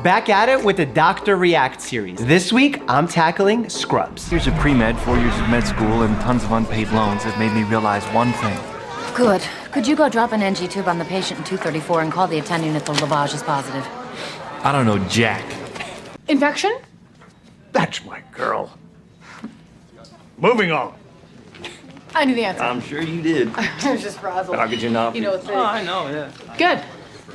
Back at it with the Dr. React series. This week, I'm tackling scrubs. Years of pre-med, 4 years of med school, and tons of unpaid loans have made me realize one thing. Good. Could you go drop an NG tube on the patient in 234 and call the attending if the lavage is positive? I don't know jack. Infection? That's my girl. Moving on. I knew the answer. I'm sure you did. I was just frazzled. How could you not? You know, it's Oh, I know, yeah. good.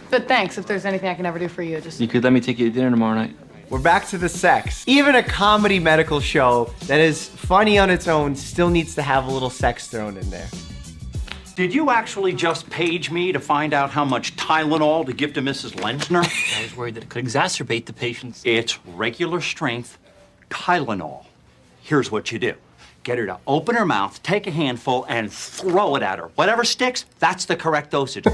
But thanks. If there's anything I can ever do for you, just You could let me take you to dinner tomorrow night. We're back to the sex. Even a comedy medical show that is funny on its own still needs to have a little sex thrown in there. Did you actually just page me to find out how much Tylenol to give to Mrs. Lenzner? I was worried that it could exacerbate the patient's... It's regular strength Tylenol. Here's what you do. Get her to open her mouth, take a handful, and throw it at her. Whatever sticks, that's the correct dosage.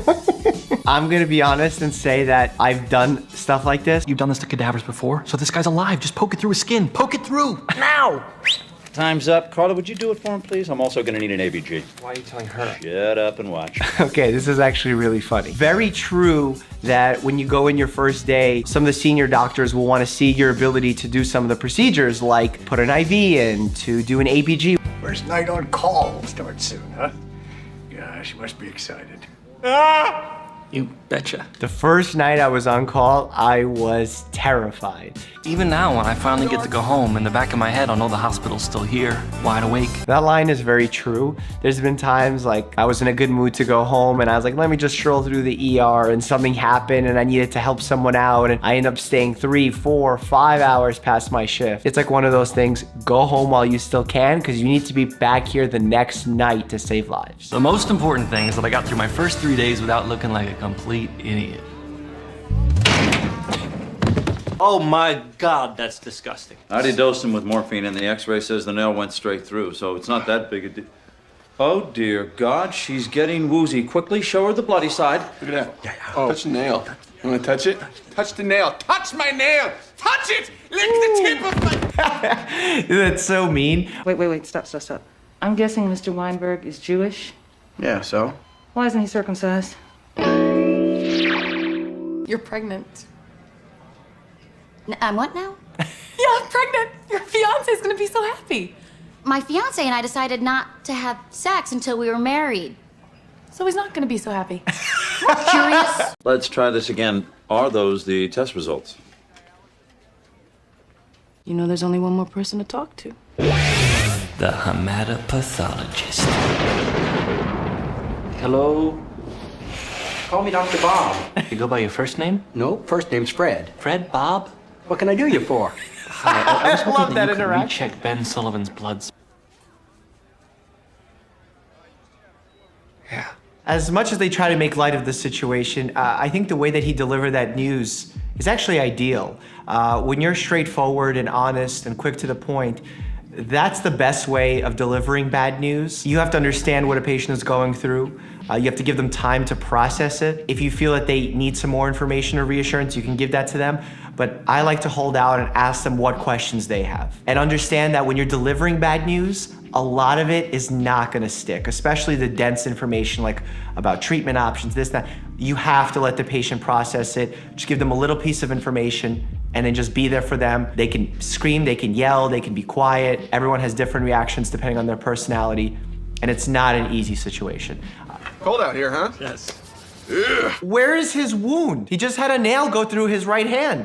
I'm gonna be honest and say that I've done stuff like this. You've done this to cadavers before, so this guy's alive. Just poke it through his skin. Poke it through! Now! Time's up. Carla, would you do it for him, please? I'm also gonna need an ABG. Why are you telling her? Shut up and watch. Okay, this is actually really funny. Very true that when you go in your first day, some of the senior doctors will want to see your ability to do some of the procedures like put an IV in, to do an ABG. First night on call will start soon, huh? Gosh, you must be excited. You betcha. The first night I was on call, I was terrified. Even now, when I finally get to go home, in the back of my head, I'll know the hospital's still here, wide awake. That line is very true. There's been times like I was in a good mood to go home and I was like, let me just stroll through the ER, and something happened and I needed to help someone out, and I end up staying 3, 4, 5 hours past my shift. It's like one of those things, go home while you still can, because you need to be back here the next night to save lives. The most important thing is that I got through my first 3 days without looking like a complete idiot. Oh my God, that's disgusting. I already dosed him with morphine, and the x-ray says the nail went straight through, so it's not that big a deal. Oh, dear God, she's getting woozy. Quickly, show her the bloody side. Look at that. Oh. Touch the nail. You want to touch it? Touch the nail. Touch my nail. Touch it. Lick the tip of my... That's so mean. Wait, stop. I'm guessing Mr. Weinberg is Jewish. Yeah, so? Why isn't he circumcised? you're pregnant. I'm what now? Yeah, I'm pregnant. Your fiance's gonna be so happy. My fiance and I decided not to have sex until we were married. So he's not gonna be so happy. Curious? Let's try this again. Are those the test results? You know there's only one more person to talk to. The hematopathologist. Hello? Call me Dr. Bob. You go by your first name? No, first name's Fred. Fred? Bob? What can I do you for? Hi, I was hoping love that you could interaction. recheck Ben Sullivan's blood. Yeah. As much as they try to make light of the situation, I think the way that he delivered that news is actually ideal. When you're straightforward and honest and quick to the point, that's the best way of delivering bad news. You have to understand what a patient is going through. You have to give them time to process it. If you feel that they need some more information or reassurance, you can give that to them. But I like to hold out and ask them what questions they have. And understand that when you're delivering bad news, a lot of it is not gonna stick, especially the dense information like about treatment options, this, that. You have to let the patient process it. Just give them a little piece of information and then just be there for them. They can scream, they can yell, they can be quiet. Everyone has different reactions depending on their personality. And it's not an easy situation. Cold out here, huh? Yes. Where is his wound? He just had a nail go through his right hand.